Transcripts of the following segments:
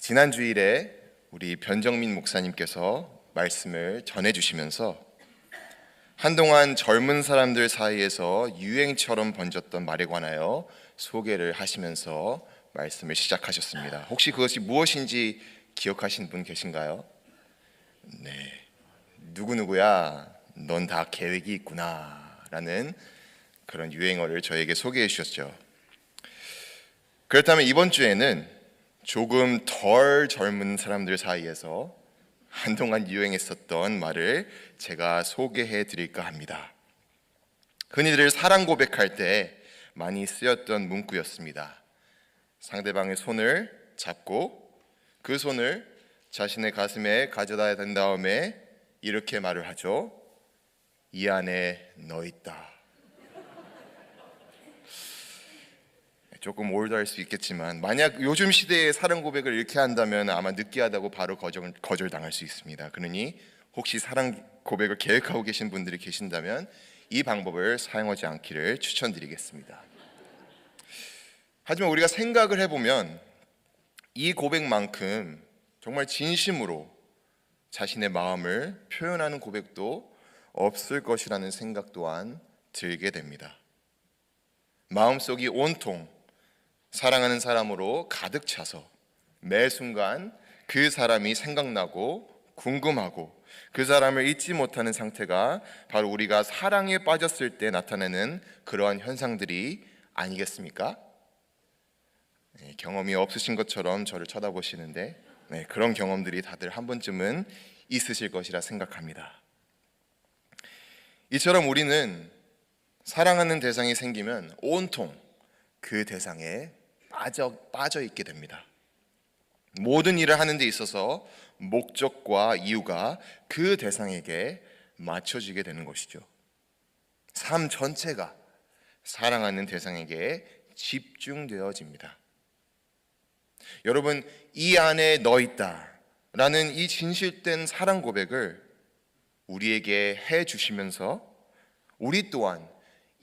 지난 주일에 우리 변정민 목사님께서 말씀을 전해주시면서 한동안 젊은 사람들 사이에서 유행처럼 번졌던 말에 관하여 소개를 하시면서 말씀을 시작하셨습니다. 혹시 그것이 무엇인지 기억하시는 분 계신가요? 네, 누구누구야 넌 다 계획이 있구나 라는 그런 유행어를 저에게 소개해 주셨죠. 그렇다면 이번 주에는 조금 덜 젊은 사람들 사이에서 한동안 유행했었던 말을 제가 소개해 드릴까 합니다. 흔히들 사랑 고백할 때 많이 쓰였던 문구였습니다. 상대방의 손을 잡고 그 손을 자신의 가슴에 가져다 댄 다음에 이렇게 말을 하죠. 이 안에 너 있다. 조금 올드할 수 있겠지만 만약 요즘 시대의 사랑 고백을 이렇게 한다면 아마 느끼하다고 바로 거절당할 수 있습니다. 그러니 혹시 사랑 고백을 계획하고 계신 분들이 계신다면 이 방법을 사용하지 않기를 추천드리겠습니다. 하지만 우리가 생각을 해보면 이 고백만큼 정말 진심으로 자신의 마음을 표현하는 고백도 없을 것이라는 생각 또한 들게 됩니다. 마음속이 온통 사랑하는 사람으로 가득 차서 매 순간 그 사람이 생각나고 궁금하고 그 사람을 잊지 못하는 상태가 바로 우리가 사랑에 빠졌을 때 나타내는 그러한 현상들이 아니겠습니까? 네, 경험이 없으신 것처럼 저를 쳐다보시는데 그런 경험들이 다들 한 번쯤은 있으실 것이라 생각합니다. 이처럼 우리는 사랑하는 대상이 생기면 온통 그 대상에 빠져 있게 됩니다. 모든 일을 하는 데 있어서 목적과 이유가 그 대상에게 맞춰지게 되는 것이죠. 삶 전체가 사랑하는 대상에게 집중되어집니다. 여러분, 이 안에 너 있다 라는 이 진실된 사랑 고백을 우리에게 해주시면서 우리 또한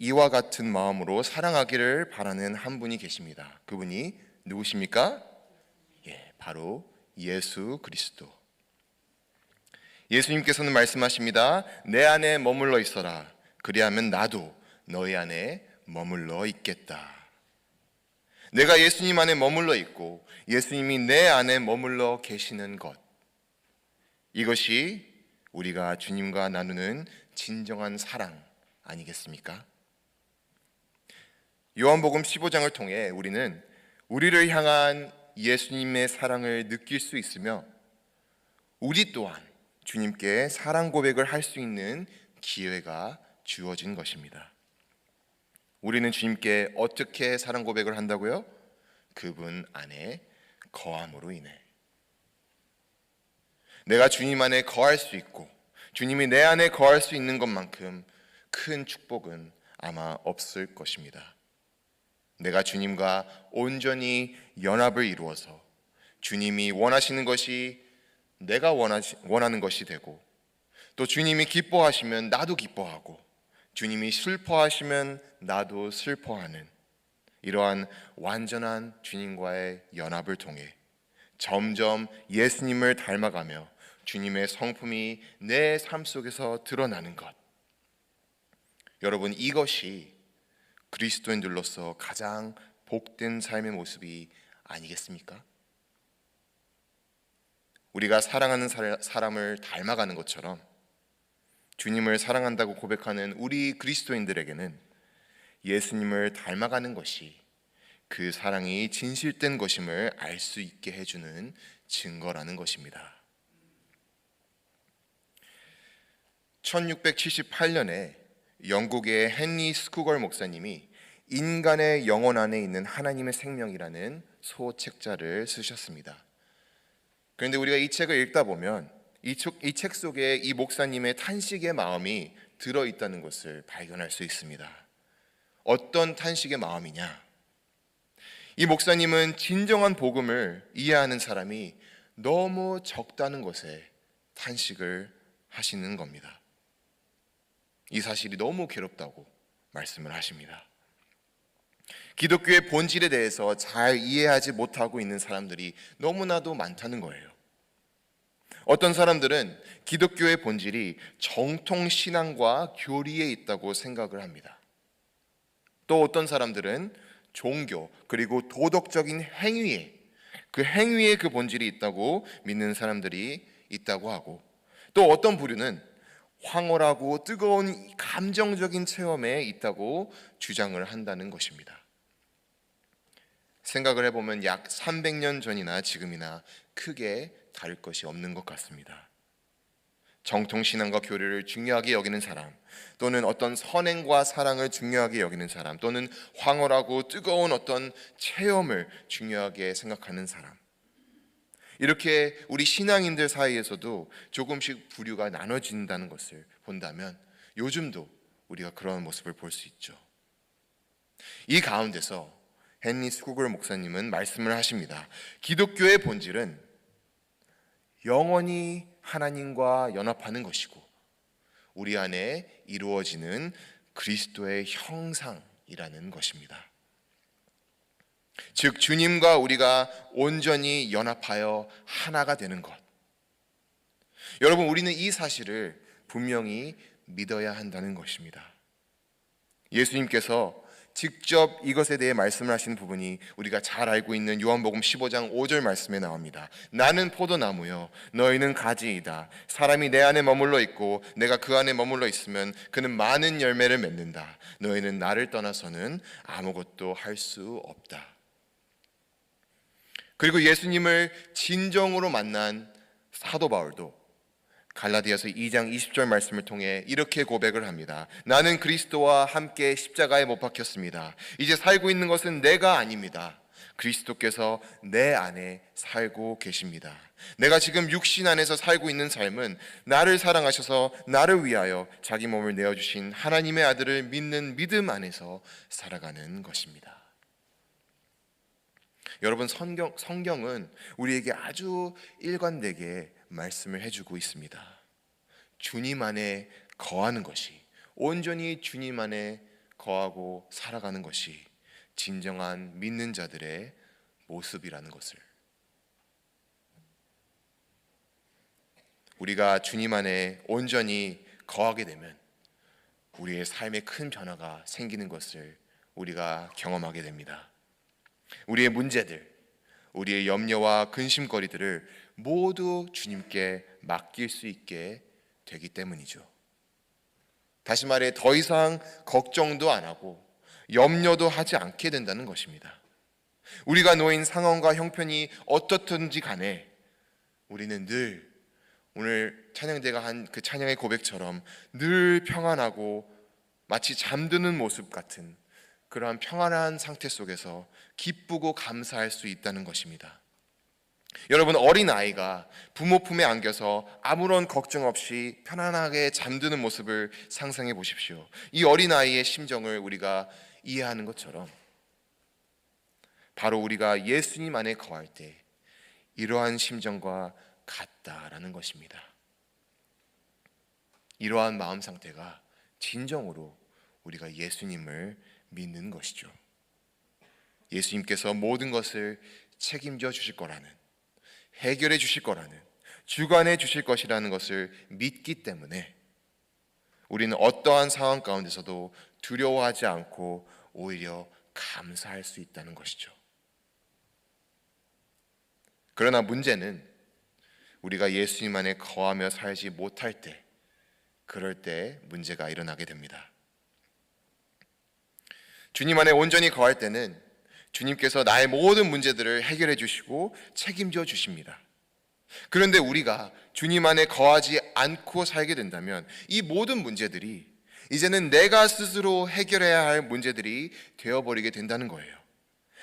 이와 같은 마음으로 사랑하기를 바라는 한 분이 계십니다. 그분이 누구십니까? 바로 예수 그리스도. 예수님께서는 말씀하십니다. 내 안에 머물러 있어라. 그리하면 나도 너희 안에 머물러 있겠다. 내가 예수님 안에 머물러 있고 예수님이 내 안에 머물러 계시는 것, 이것이 우리가 주님과 나누는 진정한 사랑 아니겠습니까? 요한복음 15장을 통해 우리는 우리를 향한 예수님의 사랑을 느낄 수 있으며 우리 또한 주님께 사랑 고백을 할 수 있는 기회가 주어진 것입니다. 우리는 주님께 어떻게 사랑 고백을 한다고요? 그분 안에 거함으로 인해. 내가 주님 안에 거할 수 있고 주님이 내 안에 거할 수 있는 것만큼 큰 축복은 아마 없을 것입니다. 내가 주님과 온전히 연합을 이루어서 주님이 원하시는 것이 내가 원하는 것이 되고 또 주님이 기뻐하시면 나도 기뻐하고 주님이 슬퍼하시면 나도 슬퍼하는 이러한 완전한 주님과의 연합을 통해 점점 예수님을 닮아가며 주님의 성품이 내 삶 속에서 드러나는 것. 여러분, 이것이 그리스도인들로서 가장 복된 삶의 모습이 아니겠습니까? 우리가 사랑하는 사람을 닮아가는 것처럼 주님을 사랑한다고 고백하는 우리 그리스도인들에게는 예수님을 닮아가는 것이 그 사랑이 진실된 것임을 알 수 있게 해주는 증거라는 것입니다. 1678년에 영국의 헨리 스쿠걸 목사님이 인간의 영혼 안에 있는 하나님의 생명이라는 소책자를 쓰셨습니다. 그런데 우리가 이 책을 읽다 보면 이 책 속에 이 목사님의 탄식의 마음이 들어있다는 것을 발견할 수 있습니다. 어떤 탄식의 마음이냐? 이 목사님은 진정한 복음을 이해하는 사람이 너무 적다는 것에 탄식을 하시는 겁니다. 이 사실이 너무 괴롭다고 말씀을 하십니다. 기독교의 본질에 대해서 잘 이해하지 못하고 있는 사람들이 너무나도 많다는 거예요. 어떤 사람들은 기독교의 본질이 정통신앙과 교리에 있다고 생각을 합니다. 또 어떤 사람들은 종교 그리고 도덕적인 행위에 그 행위에 그 본질이 있다고 믿는 사람들이 있다고 하고, 또 어떤 부류는 황홀하고 뜨거운 감정적인 체험에 있다고 주장을 한다는 것입니다. 생각을 해보면 약 300년 전이나 지금이나 크게 다를 것이 없는 것 같습니다. 정통신앙과 교리를 중요하게 여기는 사람, 또는 어떤 선행과 사랑을 중요하게 여기는 사람, 또는 황홀하고 뜨거운 어떤 체험을 중요하게 생각하는 사람, 이렇게 우리 신앙인들 사이에서도 조금씩 부류가 나눠진다는 것을 본다면 요즘도 우리가 그런 모습을 볼 수 있죠. 이 가운데서 헨리 스쿠글 목사님은 말씀을 하십니다. 기독교의 본질은 영원히 하나님과 연합하는 것이고 우리 안에 이루어지는 그리스도의 형상이라는 것입니다. 즉 주님과 우리가 온전히 연합하여 하나가 되는 것. 여러분, 우리는 이 사실을 분명히 믿어야 한다는 것입니다. 예수님께서 직접 이것에 대해 말씀을 하신 부분이 우리가 잘 알고 있는 요한복음 15장 5절 말씀에 나옵니다. 나는 포도나무요 너희는 가지이다. 사람이 내 안에 머물러 있고 내가 그 안에 머물러 있으면 그는 많은 열매를 맺는다. 너희는 나를 떠나서는 아무것도 할 수 없다. 그리고 예수님을 진정으로 만난 사도 바울도 갈라디아서 2장 20절 말씀을 통해 이렇게 고백을 합니다. 나는 그리스도와 함께 십자가에 못 박혔습니다. 이제 살고 있는 것은 내가 아닙니다. 그리스도께서 내 안에 살고 계십니다. 내가 지금 육신 안에서 살고 있는 삶은 나를 사랑하셔서 나를 위하여 자기 몸을 내어주신 하나님의 아들을 믿는 믿음 안에서 살아가는 것입니다. 여러분, 성경은 우리에게 아주 일관되게 말씀을 해주고 있습니다. 주님 안에 거하는 것이, 온전히 주님 안에 거하고 살아가는 것이 진정한 믿는 자들의 모습이라는 것을, 우리가 주님 안에 온전히 거하게 되면 우리의 삶에 큰 변화가 생기는 것을 우리가 경험하게 됩니다. 우리의 문제들, 우리의 염려와 근심거리들을 모두 주님께 맡길 수 있게 되기 때문이죠. 다시 말해 더 이상 걱정도 안 하고 염려도 하지 않게 된다는 것입니다. 우리가 놓인 상황과 형편이 어떻든지 간에 우리는 늘 오늘 찬양대가 한 그 찬양의 고백처럼 늘 평안하고 마치 잠드는 모습 같은 그러한 평안한 상태 속에서 기쁘고 감사할 수 있다는 것입니다. 여러분, 어린아이가 부모 품에 안겨서 아무런 걱정 없이 편안하게 잠드는 모습을 상상해 보십시오. 이 어린아이의 심정을 우리가 이해하는 것처럼 바로 우리가 예수님 안에 거할 때 이러한 심정과 같다라는 것입니다. 이러한 마음 상태가 진정으로 우리가 예수님을 믿는 것이죠. 예수님께서 모든 것을 책임져 주실 거라는, 해결해 주실 거라는, 주관해 주실 것이라는 것을 믿기 때문에 우리는 어떠한 상황 가운데서도 두려워하지 않고 오히려 감사할 수 있다는 것이죠. 그러나 문제는 우리가 예수님 안에 거하며 살지 못할 때, 그럴 때 문제가 일어나게 됩니다. 주님 안에 온전히 거할 때는 주님께서 나의 모든 문제들을 해결해 주시고 책임져 주십니다. 그런데 우리가 주님 안에 거하지 않고 살게 된다면 이 모든 문제들이 이제는 내가 스스로 해결해야 할 문제들이 되어버리게 된다는 거예요.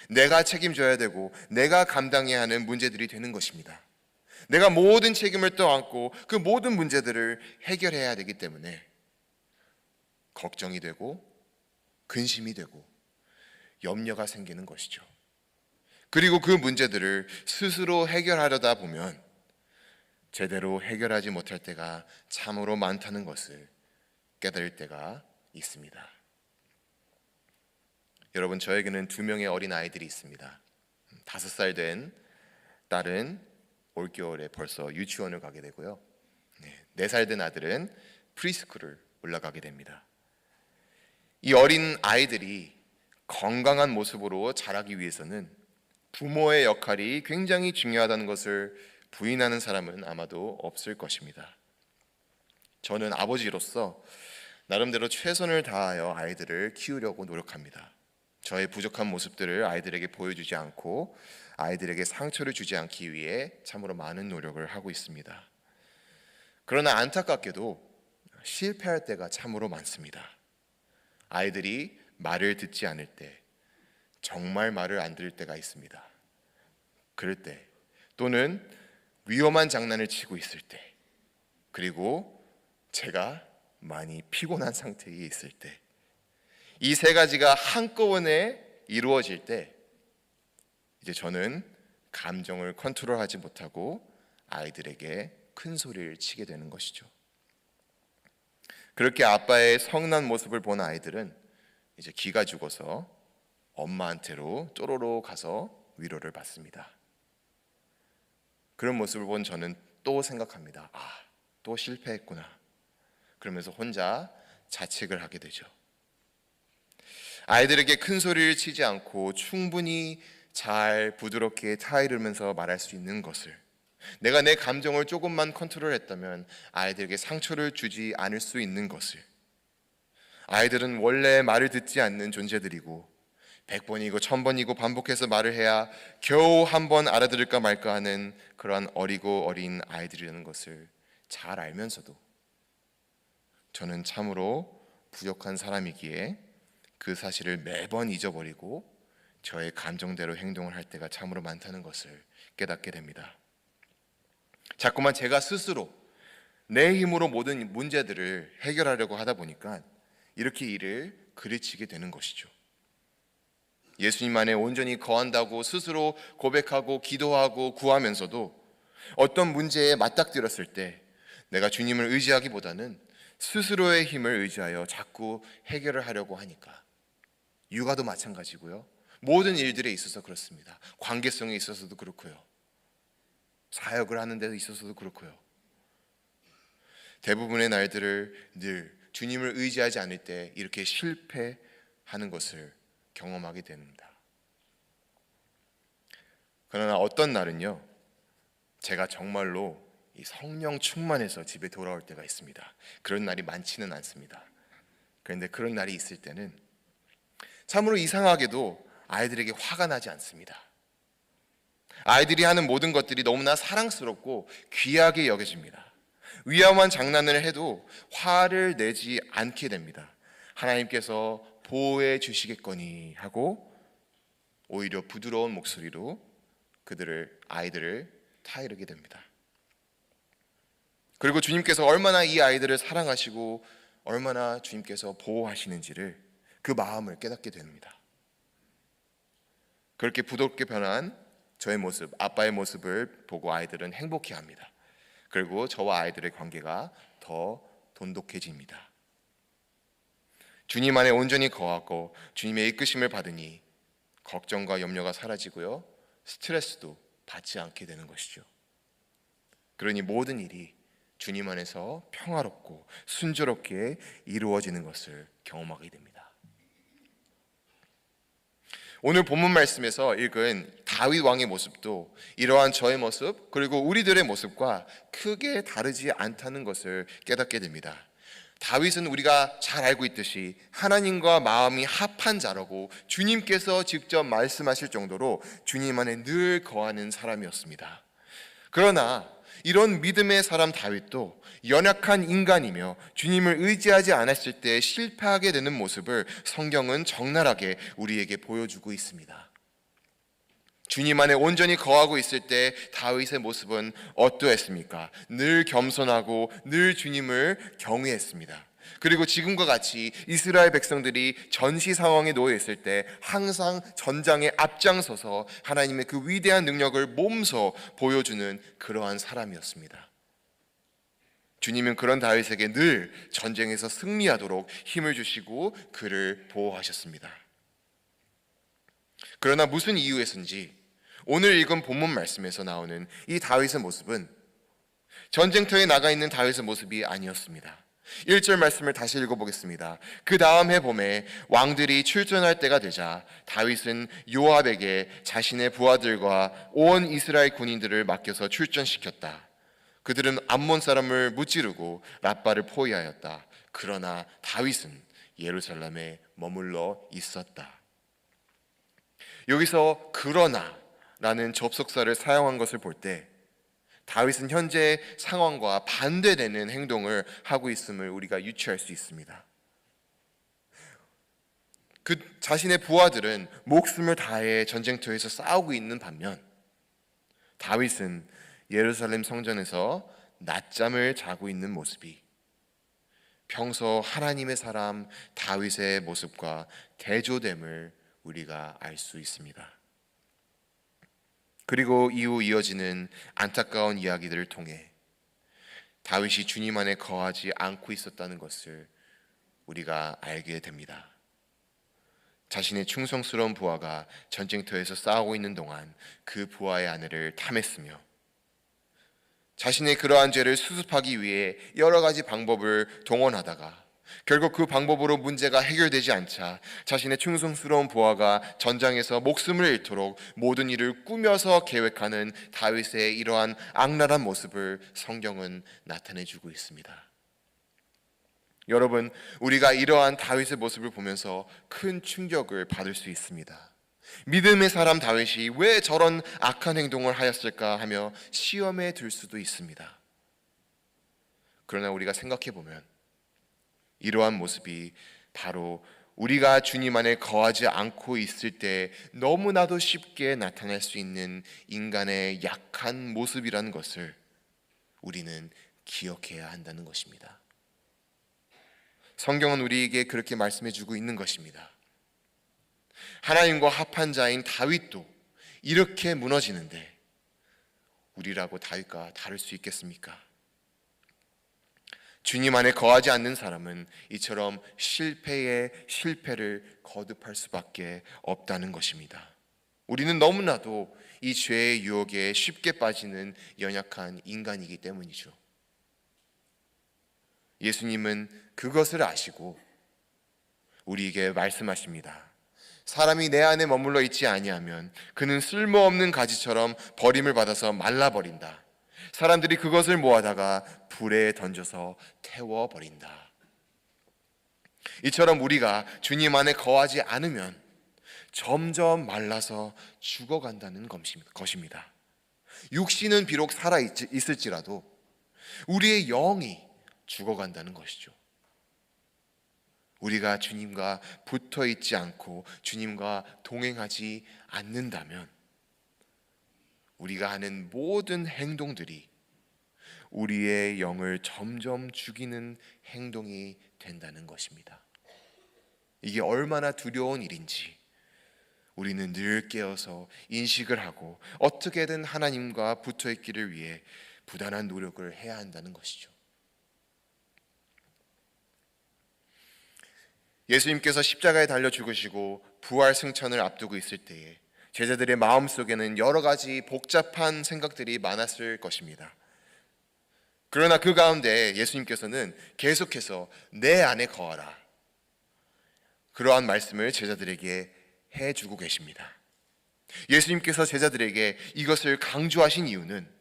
내가 책임져야 되고 내가 감당해야 하는 문제들이 되는 것입니다. 내가 모든 책임을 떠안고 그 모든 문제들을 해결해야 되기 때문에 걱정이 되고 근심이 되고 염려가 생기는 것이죠. 그리고 그 문제들을 스스로 해결하려다 보면 제대로 해결하지 못할 때가 참으로 많다는 것을 깨달을 때가 있습니다. 여러분, 저에게는 2명의 어린 아이들이 있습니다. 5살 된 딸은 올겨울에 벌써 유치원을 가게 되고요. 4살 된 아들은 프리스쿨을 올라가게 됩니다. 이 어린 아이들이 건강한 모습으로 자라기 위해서는 부모의 역할이 굉장히 중요하다는 것을 부인하는 사람은 아마도 없을 것입니다. 저는 아버지로서 나름대로 최선을 다하여 아이들을 키우려고 노력합니다. 저의 부족한 모습들을 아이들에게 보여주지 않고 아이들에게 상처를 주지 않기 위해 참으로 많은 노력을 하고 있습니다. 그러나 안타깝게도 실패할 때가 참으로 많습니다. 아이들이 말을 듣지 않을 때, 정말 말을 안 들을 때가 있습니다. 그럴 때, 또는 위험한 장난을 치고 있을 때, 그리고 제가 많이 피곤한 상태에 있을 때, 이 3가지가 한꺼번에 이루어질 때 이제 저는 감정을 컨트롤하지 못하고 아이들에게 큰 소리를 치게 되는 것이죠. 그렇게 아빠의 성난 모습을 본 아이들은 이제 기가 죽어서 엄마한테로 쪼로로 가서 위로를 받습니다. 그런 모습을 본 저는 또 생각합니다. 또 실패했구나. 그러면서 혼자 자책을 하게 되죠. 아이들에게 큰 소리를 치지 않고 충분히 잘 부드럽게 타이르면서 말할 수 있는 것을, 내가 내 감정을 조금만 컨트롤했다면 아이들에게 상처를 주지 않을 수 있는 것을, 아이들은 원래 말을 듣지 않는 존재들이고 100번이고 1000번이고 반복해서 말을 해야 겨우 한 번 알아들을까 말까 하는 그러한 어리고 어린 아이들이라는 것을 잘 알면서도 저는 참으로 부족한 사람이기에 그 사실을 매번 잊어버리고 저의 감정대로 행동을 할 때가 참으로 많다는 것을 깨닫게 됩니다. 자꾸만 제가 스스로 내 힘으로 모든 문제들을 해결하려고 하다 보니까 이렇게 일을 그르치게 되는 것이죠. 예수님 안에 온전히 거한다고 스스로 고백하고 기도하고 구하면서도 어떤 문제에 맞닥뜨렸을 때 내가 주님을 의지하기보다는 스스로의 힘을 의지하여 자꾸 해결을 하려고 하니까, 육아도 마찬가지고요, 모든 일들에 있어서 그렇습니다. 관계성에 있어서도 그렇고요, 사역을 하는 데 있어서도 그렇고요, 대부분의 날들을 늘 주님을 의지하지 않을 때 이렇게 실패하는 것을 경험하게 됩니다. 그러나 어떤 날은요, 제가 정말로 이 성령 충만해서 집에 돌아올 때가 있습니다. 그런 날이 많지는 않습니다. 그런데 그런 날이 있을 때는 참으로 이상하게도 아이들에게 화가 나지 않습니다. 아이들이 하는 모든 것들이 너무나 사랑스럽고 귀하게 여겨집니다. 위험한 장난을 해도 화를 내지 않게 됩니다. 하나님께서 보호해 주시겠거니 하고 오히려 부드러운 목소리로 아이들을 타이르게 됩니다. 그리고 주님께서 얼마나 이 아이들을 사랑하시고 얼마나 주님께서 보호하시는지를, 그 마음을 깨닫게 됩니다. 그렇게 부드럽게 변한 저의 모습, 아빠의 모습을 보고 아이들은 행복해합니다. 그리고 저와 아이들의 관계가 더 돈독해집니다. 주님 안에 온전히 거하고 주님의 이끄심을 받으니 걱정과 염려가 사라지고요, 스트레스도 받지 않게 되는 것이죠. 그러니 모든 일이 주님 안에서 평화롭고 순조롭게 이루어지는 것을 경험하게 됩니다. 오늘 본문 말씀에서 읽은 다윗 왕의 모습도 이러한 저의 모습, 그리고 우리들의 모습과 크게 다르지 않다는 것을 깨닫게 됩니다. 다윗은 우리가 잘 알고 있듯이 하나님과 마음이 합한 자라고 주님께서 직접 말씀하실 정도로 주님 안에 늘 거하는 사람이었습니다. 그러나 이런 믿음의 사람 다윗도 연약한 인간이며 주님을 의지하지 않았을 때 실패하게 되는 모습을 성경은 적나라하게 우리에게 보여주고 있습니다. 주님 안에 온전히 거하고 있을 때 다윗의 모습은 어떠했습니까? 늘 겸손하고 늘 주님을 경외했습니다. 그리고 지금과 같이 이스라엘 백성들이 전시 상황에 놓여 있을 때 항상 전장에 앞장서서 하나님의 그 위대한 능력을 몸소 보여주는 그러한 사람이었습니다. 주님은 그런 다윗에게 늘 전쟁에서 승리하도록 힘을 주시고 그를 보호하셨습니다. 그러나 무슨 이유에서인지 오늘 읽은 본문 말씀에서 나오는 이 다윗의 모습은 전쟁터에 나가 있는 다윗의 모습이 아니었습니다. 1절 말씀을 다시 읽어보겠습니다. 그 다음 해 봄에 왕들이 출전할 때가 되자 다윗은 요압에게 자신의 부하들과 온 이스라엘 군인들을 맡겨서 출전시켰다. 그들은 암몬 사람을 무찌르고 랍바를 포위하였다. 그러나 다윗은 예루살렘에 머물러 있었다. 여기서 그러나라는 접속사를 사용한 것을 볼 때 다윗은 현재 상황과 반대되는 행동을 하고 있음을 우리가 유추할 수 있습니다. 그 자신의 부하들은 목숨을 다해 전쟁터에서 싸우고 있는 반면 다윗은 예루살렘 성전에서 낮잠을 자고 있는 모습이 평소 하나님의 사람 다윗의 모습과 대조됨을 우리가 알 수 있습니다. 그리고 이후 이어지는 안타까운 이야기들을 통해 다윗이 주님 안에 거하지 않고 있었다는 것을 우리가 알게 됩니다. 자신의 충성스러운 부하가 전쟁터에서 싸우고 있는 동안 그 부하의 아내를 탐했으며 자신의 그러한 죄를 수습하기 위해 여러 가지 방법을 동원하다가 결국 그 방법으로 문제가 해결되지 않자 자신의 충성스러운 부하가 전장에서 목숨을 잃도록 모든 일을 꾸며서 계획하는 다윗의 이러한 악랄한 모습을 성경은 나타내주고 있습니다. 여러분, 우리가 이러한 다윗의 모습을 보면서 큰 충격을 받을 수 있습니다. 믿음의 사람 다윗이 왜 저런 악한 행동을 하였을까 하며 시험에 들 수도 있습니다. 그러나 우리가 생각해 보면 이러한 모습이 바로 우리가 주님 안에 거하지 않고 있을 때 너무나도 쉽게 나타날 수 있는 인간의 약한 모습이라는 것을 우리는 기억해야 한다는 것입니다. 성경은 우리에게 그렇게 말씀해 주고 있는 것입니다. 하나님과 합한 자인 다윗도 이렇게 무너지는데 우리라고 다윗과 다를 수 있겠습니까? 주님 안에 거하지 않는 사람은 이처럼 실패에 실패를 거듭할 수밖에 없다는 것입니다. 우리는 너무나도 이 죄의 유혹에 쉽게 빠지는 연약한 인간이기 때문이죠. 예수님은 그것을 아시고 우리에게 말씀하십니다. 사람이 내 안에 머물러 있지 아니하면 그는 쓸모없는 가지처럼 버림을 받아서 말라버린다. 사람들이 그것을 모아다가 불에 던져서 태워버린다. 이처럼 우리가 주님 안에 거하지 않으면 점점 말라서 죽어간다는 것입니다. 육신은 비록 살아있을지라도 우리의 영이 죽어간다는 것이죠. 우리가 주님과 붙어있지 않고 주님과 동행하지 않는다면 우리가 하는 모든 행동들이 우리의 영을 점점 죽이는 행동이 된다는 것입니다. 이게 얼마나 두려운 일인지 우리는 늘 깨어서 인식을 하고 어떻게든 하나님과 붙어있기를 위해 부단한 노력을 해야 한다는 것이죠. 예수님께서 십자가에 달려 죽으시고 부활 승천을 앞두고 있을 때에 제자들의 마음속에는 여러 가지 복잡한 생각들이 많았을 것입니다. 그러나 그 가운데 예수님께서는 계속해서 내 안에 거하라, 그러한 말씀을 제자들에게 해주고 계십니다. 예수님께서 제자들에게 이것을 강조하신 이유는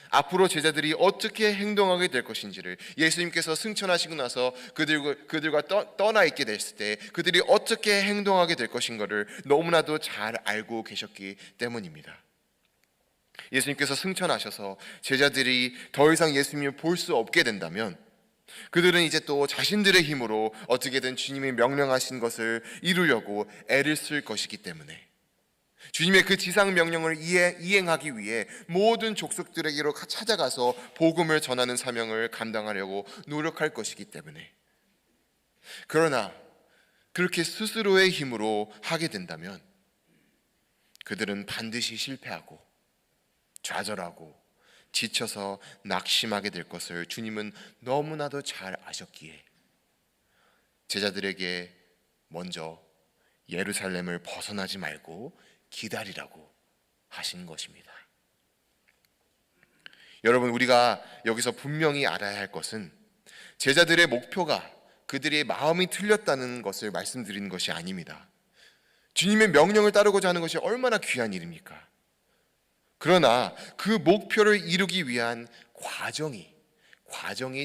앞으로 제자들이 어떻게 행동하게 될 것인지를, 예수님께서 승천하시고 나서 그들과 떠나 있게 됐을 때 그들이 어떻게 행동하게 될 것인가를 너무나도 잘 알고 계셨기 때문입니다. 예수님께서 승천하셔서 제자들이 더 이상 예수님을 볼 수 없게 된다면 그들은 이제 또 자신들의 힘으로 어떻게든 주님이 명령하신 것을 이루려고 애를 쓸 것이기 때문에 주님의 그 지상 명령을 이행하기 위해 모든 족속들에게로 찾아가서 복음을 전하는 사명을 감당하려고 노력할 것이기 때문에, 그러나 그렇게 스스로의 힘으로 하게 된다면 그들은 반드시 실패하고 좌절하고 지쳐서 낙심하게 될 것을 주님은 너무나도 잘 아셨기에 제자들에게 먼저 예루살렘을 벗어나지 말고 기다리라고 하신 것입니다. 여러분, 우리가 여기서 분명히 알아야 할 것은 제자들의 목표가 그들의 마음이 틀렸다는 것을 말씀드리는 것이 아닙니다. 주님의 명령을 따르고자 하는 것이 얼마나 귀한 일입니까? 그러나 그 목표를 이루기 위한 과정이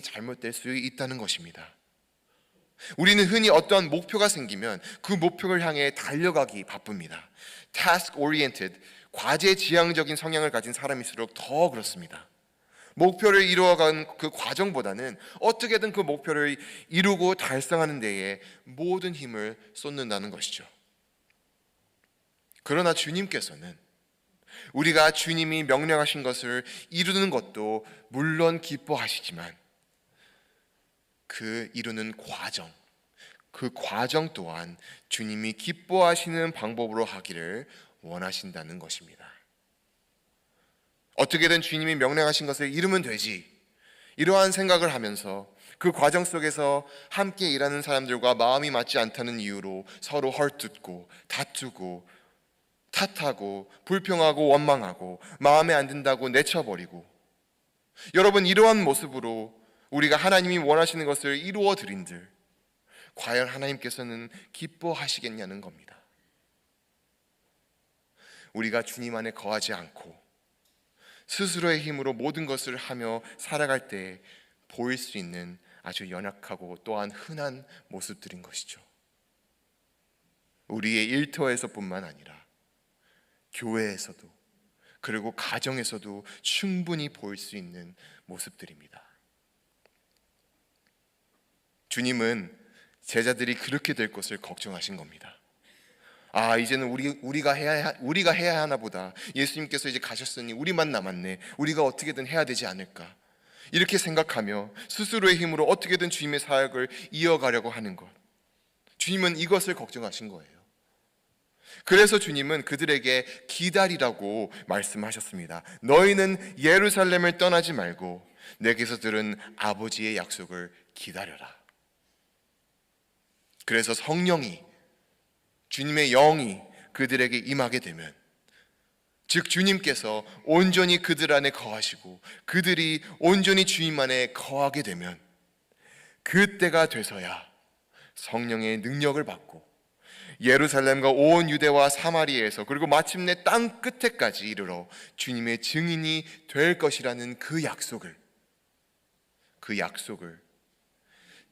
잘못될 수 있다는 것입니다. 우리는 흔히 어떠한 목표가 생기면 그 목표를 향해 달려가기 바쁩니다. task oriented, 과제 지향적인 성향을 가진 사람일수록 더 그렇습니다. 목표를 이루어가는 그 과정보다는 어떻게든 그 목표를 이루고 달성하는 데에 모든 힘을 쏟는다는 것이죠. 그러나 주님께서는 우리가 주님이 명령하신 것을 이루는 것도 물론 기뻐하시지만 그 이루는 과정, 그 과정 또한 주님이 기뻐하시는 방법으로 하기를 원하신다는 것입니다. 어떻게든 주님이 명령하신 것을 이루면 되지, 이러한 생각을 하면서 그 과정 속에서 함께 일하는 사람들과 마음이 맞지 않다는 이유로 서로 헐뜯고 다투고 탓하고 불평하고 원망하고 마음에 안 든다고 내쳐버리고, 여러분, 이러한 모습으로 우리가 하나님이 원하시는 것을 이루어 드린들 과연 하나님께서는 기뻐하시겠냐는 겁니다. 우리가 주님 안에 거하지 않고 스스로의 힘으로 모든 것을 하며 살아갈 때 보일 수 있는 아주 연약하고 또한 흔한 모습들인 것이죠. 우리의 일터에서뿐만 아니라 교회에서도, 그리고 가정에서도 충분히 보일 수 있는 모습들입니다. 주님은 제자들이 그렇게 될 것을 걱정하신 겁니다. 이제는 우리가 해야 하나 보다. 예수님께서 이제 가셨으니 우리만 남았네. 우리가 어떻게든 해야 되지 않을까, 이렇게 생각하며 스스로의 힘으로 어떻게든 주님의 사역을 이어가려고 하는 것, 주님은 이것을 걱정하신 거예요. 그래서 주님은 그들에게 기다리라고 말씀하셨습니다. 너희는 예루살렘을 떠나지 말고 내게서 들은 아버지의 약속을 기다려라. 그래서 성령이, 주님의 영이 그들에게 임하게 되면, 즉 주님께서 온전히 그들 안에 거하시고 그들이 온전히 주님 안에 거하게 되면, 그때가 돼서야 성령의 능력을 받고 예루살렘과 온 유대와 사마리아에서 그리고 마침내 땅 끝에까지 이르러 주님의 증인이 될 것이라는 그 약속을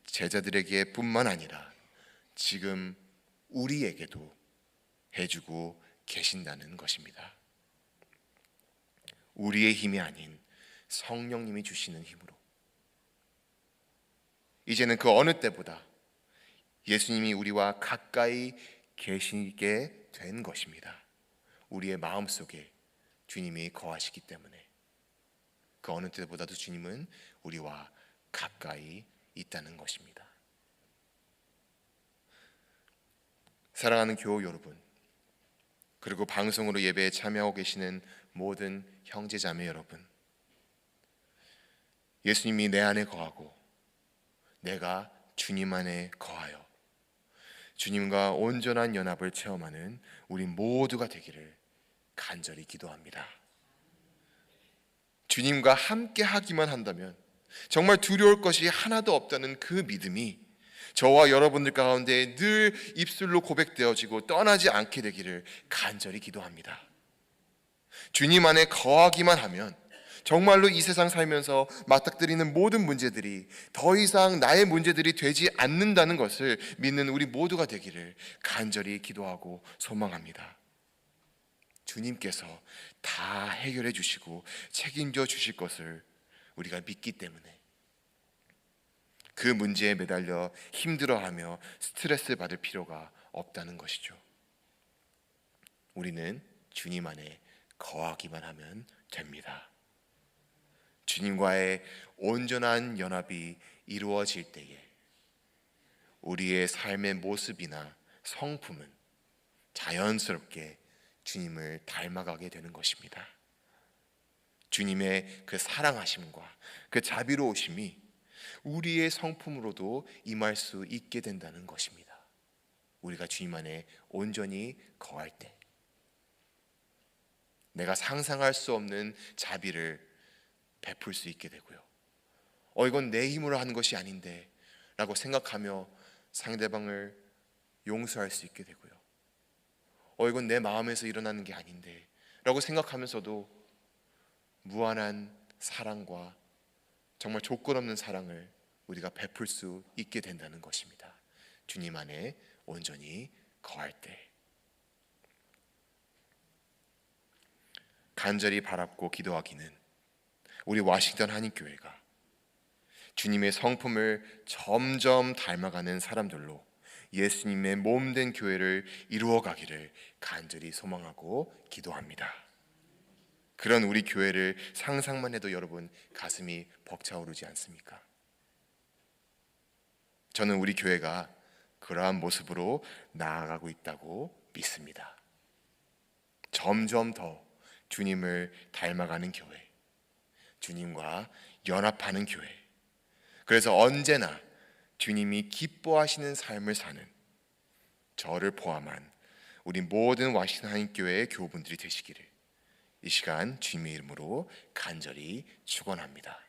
제자들에게 뿐만 아니라 지금 우리에게도 해주고 계신다는 것입니다. 우리의 힘이 아닌 성령님이 주시는 힘으로, 이제는 그 어느 때보다 예수님이 우리와 가까이 계시게 된 것입니다. 우리의 마음속에 주님이 거하시기 때문에 그 어느 때보다도 주님은 우리와 가까이 있다는 것입니다. 사랑하는 교우 여러분, 그리고 방송으로 예배에 참여하고 계시는 모든 형제자매 여러분, 예수님이 내 안에 거하고 내가 주님 안에 거하여 주님과 온전한 연합을 체험하는 우리 모두가 되기를 간절히 기도합니다. 주님과 함께 하기만 한다면 정말 두려울 것이 하나도 없다는 그 믿음이 저와 여러분들 가운데 늘 입술로 고백되어지고 떠나지 않게 되기를 간절히 기도합니다. 주님 안에 거하기만 하면 정말로 이 세상 살면서 맞닥뜨리는 모든 문제들이 더 이상 나의 문제들이 되지 않는다는 것을 믿는 우리 모두가 되기를 간절히 기도하고 소망합니다. 주님께서 다 해결해 주시고 책임져 주실 것을 우리가 믿기 때문에 그 문제에 매달려 힘들어하며 스트레스 받을 필요가 없다는 것이죠. 우리는 주님 안에 거하기만 하면 됩니다. 주님과의 온전한 연합이 이루어질 때에 우리의 삶의 모습이나 성품은 자연스럽게 주님을 닮아가게 되는 것입니다. 주님의 그 사랑하심과 그 자비로우심이 우리의 성품으로도 임할 수 있게 된다는 것입니다. 우리가 주님 안에 온전히 거할 때, 내가 상상할 수 없는 자비를 베풀 수 있게 되고요. 이건 내 힘으로 하는 것이 아닌데 라고 생각하며 상대방을 용서할 수 있게 되고요. 이건 내 마음에서 일어나는 게 아닌데 라고 생각하면서도 무한한 사랑과 정말 조건 없는 사랑을 우리가 베풀 수 있게 된다는 것입니다. 주님 안에 온전히 거할 때. 간절히 바랍고 기도하기는 우리 워싱턴 한인교회가 주님의 성품을 점점 닮아가는 사람들로 예수님의 몸된 교회를 이루어가기를 간절히 소망하고 기도합니다. 그런 우리 교회를 상상만 해도 여러분 가슴이 벅차오르지 않습니까? 저는 우리 교회가 그러한 모습으로 나아가고 있다고 믿습니다. 점점 더 주님을 닮아가는 교회, 주님과 연합하는 교회, 그래서 언제나 주님이 기뻐하시는 삶을 사는 저를 포함한 우리 모든 워싱턴 한인교회의 교우분들이 되시기를 이 시간 주님의 이름으로 간절히 축원합니다.